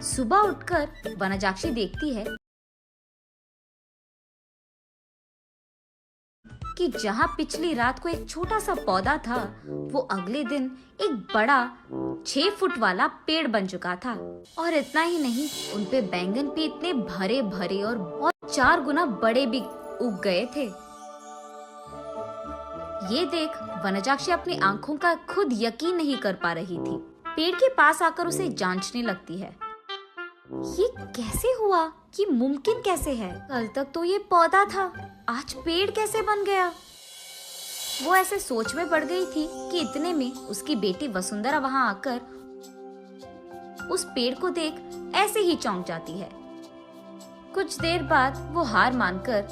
सुबह उठकर वनजाक्षी देखती है कि जहाँ पिछली रात को एक छोटा सा पौधा था, वो अगले दिन एक बड़ा 6 फुट वाला पेड़ बन चुका था। और इतना ही नहीं, उनपे बैंगन भी इतने भरे भरे और 4 गुना बड़े भी उग गए थे। ये देख वनजाक्षी अपनी आंखों का खुद यकीन नहीं कर पा रही थी। पेड़ के पास आकर उसे जांचने लगती है। ये कैसे हुआ? ये मुमकिन कैसे है? कल तक तो ये पौधा था, आज पेड़ कैसे बन गया? वो ऐसे सोच में पड़ गई थी कि इतने में उसकी बेटी वसुंधरा वहां आकर उस पेड़ को देख ऐसे ही चौंक जाती है। कुछ देर बाद वो हार मानकर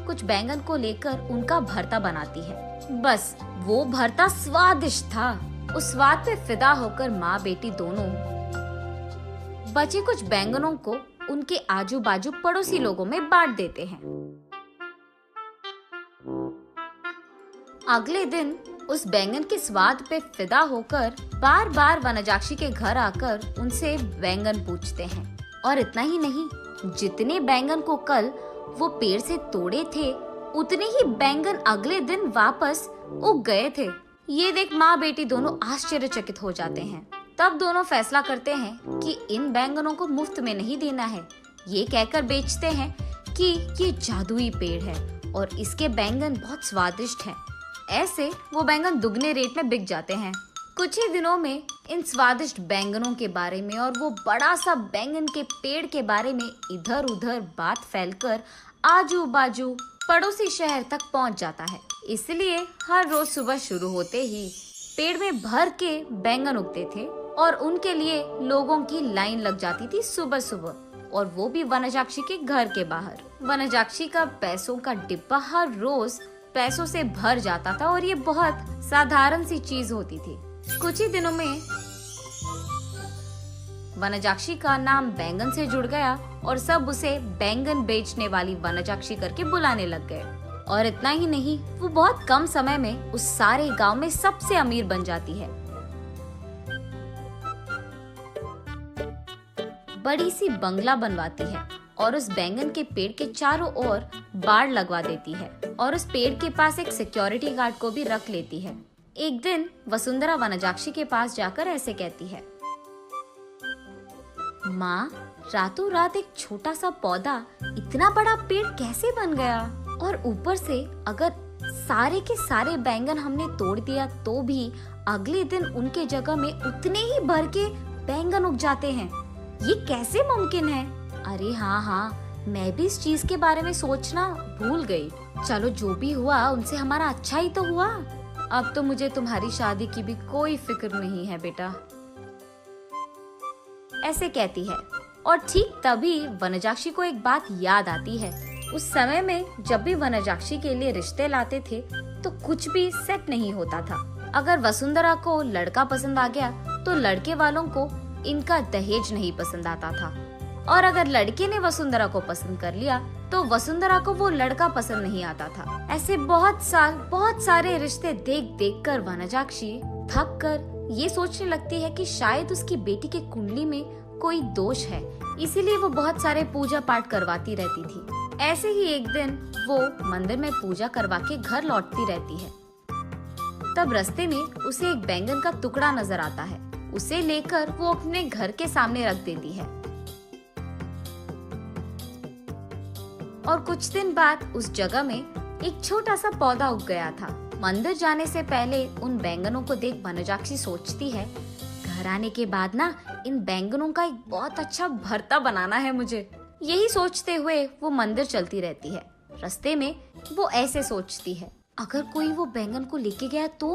कुछ बैंगन को लेकर उनका भरता बनाती है। बस वो भरता स्वादिष्ट था। उस स्वाद पे फिदा होकर माँ बेटी दोनों बचे कुछ बैंगनों को उनके आजू बाजू पड़ोसी लोगों में बांट देते हैं। अगले दिन उस बैंगन के स्वाद पे फिदा होकर बार बार वनजाक्षी के घर आकर उनसे बैंगन पूछते हैं। और इतना ही नहीं, जितने बैंगन को कल वो पेड़ से तोड़े थे, उतने ही बैंगन अगले दिन वापस उग गए थे। ये देख माँ बेटी दोनों आश्चर्यचकित हो जाते हैं। तब दोनों फैसला करते हैं कि इन बैंगनों को मुफ्त में नहीं देना है। ये कहकर बेचते हैं कि ये जादुई पेड़ है और इसके बैंगन बहुत स्वादिष्ट हैं। ऐसे वो बैंगन दुगने रेट में बिक जाते हैं। कुछ ही दिनों में इन स्वादिष्ट बैंगनों के बारे में और वो बड़ा सा बैंगन के पेड़ के बारे में इधर उधर बात फैलकर आजू बाजू पड़ोसी शहर तक पहुंच जाता है। इसलिए हर रोज सुबह शुरू होते ही पेड़ में भर के बैंगन उगते थे और उनके लिए लोगों की लाइन लग जाती थी सुबह सुबह, और वो भी वनजाक्षी के घर के बाहर। वनजाक्षी का पैसों का डिब्बा हर रोज पैसों से भर जाता था और ये बहुत साधारण सी चीज होती थी। कुछ ही दिनों में वनजाक्षी का नाम बैंगन से जुड़ गया और सब उसे बैंगन बेचने वाली वनजाक्षी करके बुलाने लग गए। और इतना ही नहीं, वो बहुत कम समय में उस सारे गांव में सबसे अमीर बन जाती है। बड़ी सी बंगला बनवाती है और उस बैंगन के पेड़ के चारों ओर बाड़ लगवा देती है और उस पेड़ के पास एक सिक्योरिटी गार्ड को भी रख लेती है। एक दिन वसुंधरा वनजाक्षी के पास जाकर ऐसे कहती है, माँ, रातों रात एक छोटा सा पौधा इतना बड़ा पेड़ कैसे बन गया? और ऊपर से अगर सारे के सारे बैंगन हमने तोड़ दिया तो भी अगले दिन उनके जगह में उतने ही भर के बैंगन उग जाते हैं। ये कैसे मुमकिन है? अरे हाँ, मैं भी इस चीज के बारे में सोचना भूल गई। चलो जो भी हुआ उनसे हमारा अच्छा ही तो हुआ। अब तो मुझे तुम्हारी शादी की भी कोई फिक्र नहीं है बेटा, ऐसे कहती है। और ठीक तभी वनजाक्षी को एक बात याद आती है। उस समय में जब भी वनजाक्षी के लिए रिश्ते लाते थे तो कुछ भी सेट नहीं होता था। अगर वसुंधरा को लड़का पसंद आ गया तो लड़के वालों को इनका दहेज नहीं पसंद आता था, और अगर लड़के ने वसुंधरा को पसंद कर लिया तो वसुंधरा को वो लड़का पसंद नहीं आता था। ऐसे बहुत सारे रिश्ते देख देख कर वनजाक्षी थक कर ये सोचने लगती है कि शायद उसकी बेटी के कुंडली में कोई दोष है, इसीलिए वो बहुत सारे पूजा पाठ करवाती रहती थी। ऐसे ही एक दिन वो मंदिर में पूजा करवा के घर लौटती रहती है। तब रास्ते में उसे एक बैंगन का टुकड़ा नजर आता है। उसे लेकर वो अपने घर के सामने रख देती है। और कुछ दिन बाद उस जगह में एक छोटा सा पौधा उग गया था। मंदिर जाने से पहले उन बैंगनों को देख वनजाक्षी सोचती है, घर आने के बाद ना इन बैंगनों का एक बहुत अच्छा भरता बनाना है मुझे। यही सोचते हुए वो मंदिर चलती रहती है। रास्ते में वो ऐसे सोचती है, अगर कोई वो बैंगन को लेके गया तो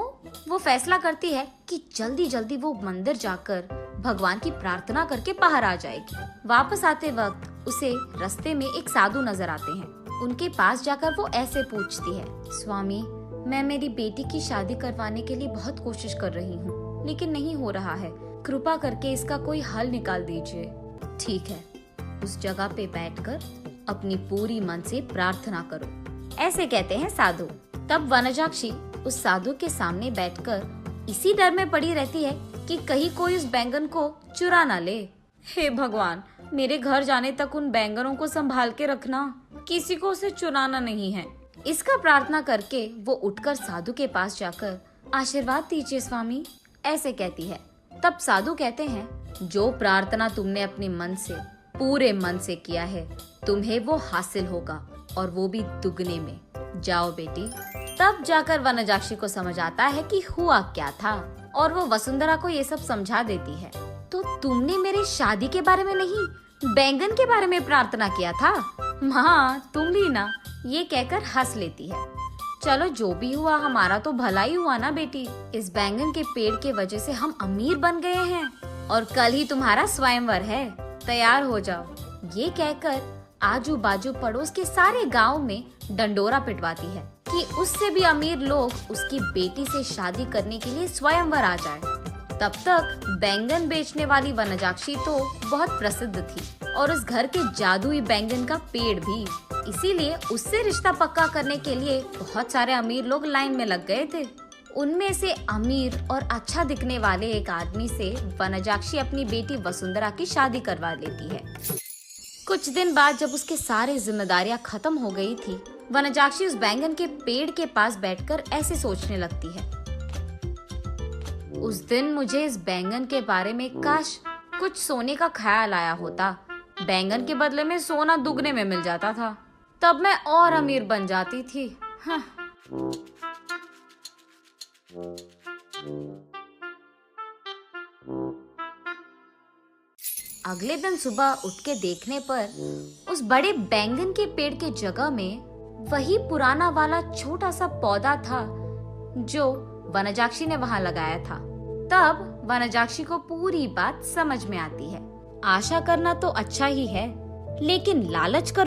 वो फैसला करती है कि जल्दी जल्दी वो मंदिर जाकर भगवान की प्रार्थना करके बाहर आ जाएगी। वापस आते वक्त उसे रास्ते में एक साधु नजर आते हैं। उनके पास जाकर वो ऐसे पूछती है, स्वामी, मैं मेरी बेटी की शादी करवाने के लिए बहुत कोशिश कर रही हूँ, लेकिन नहीं हो रहा है। कृपा करके इसका कोई हल निकाल दीजिए। ठीक है, उस जगह पे बैठकर अपनी पूरी मन से प्रार्थना करो, ऐसे कहते हैं साधु। तब वनजाक्षी उस साधु के सामने बैठकर इसी डर में पड़ी रहती है कि कहीं कोई उस बैंगन को चुरा ना ले। हे भगवान, मेरे घर जाने तक उन बैंगनों को संभाल के रखना, किसी को उसे चुराना नहीं है। इसका प्रार्थना करके वो उठकर साधु के पास जाकर आशीर्वाद दीजिए स्वामी, ऐसे कहती है। तब साधु कहते हैं, जो प्रार्थना तुमने अपने मन से, पूरे मन से किया है, तुम्हें वो हासिल होगा, और वो भी दुगने में। जाओ बेटी। तब जाकर वनजाक्षी को समझ आता है कि हुआ क्या था, और वो वसुंधरा को ये सब समझा देती है। तो तुमने मेरे शादी के बारे में नहीं, बैंगन के बारे में प्रार्थना किया था? हाँ, तुम भी ना, ये कहकर हंस लेती है। चलो जो भी हुआ, हमारा तो भला ही हुआ ना बेटी। इस बैंगन के पेड़ के वजह से हम अमीर बन गए हैं, और कल ही तुम्हारा स्वयंवर है, तैयार हो जाओ। ये कहकर आजू बाजू पड़ोस के सारे गांव में डंडोरा पिटवाती है कि उससे भी अमीर लोग उसकी बेटी से शादी करने के लिए स्वयंवर आ जाए। तब तक बैंगन बेचने वाली वनजाक्षी तो बहुत प्रसिद्ध थी, और उस घर के जादुई बैंगन का पेड़ भी। इसीलिए उससे रिश्ता पक्का करने के लिए बहुत सारे अमीर लोग लाइन में लग गए थे। उनमें से अमीर और अच्छा दिखने वाले एक आदमी से वनजाक्षी अपनी बेटी वसुंधरा की शादी करवा लेती है। कुछ दिन बाद जब उसके सारे जिम्मेदारियां खत्म हो गई थी, वनजाक्षी उस बैंगन के पेड़ के पास बैठकर ऐसे सोचने लगती है, उस दिन मुझे इस बैंगन के बारे में काश कुछ सोने का ख्याल आया होता। बैंगन के बदले में सोना दुगने में मिल जाता था, तब मैं और अमीर बन जाती थी। हाँ। अगले दिन सुबह उठ के देखने पर उस बड़े बैंगन के पेड़ के जगह में वही पुराना वाला छोटा सा पौधा था जो वनजाक्षी ने वहां लगाया था। तब वनजाक्षी को पूरी बात समझ में आती है। आशा करना तो अच्छा ही है, लेकिन लालच कर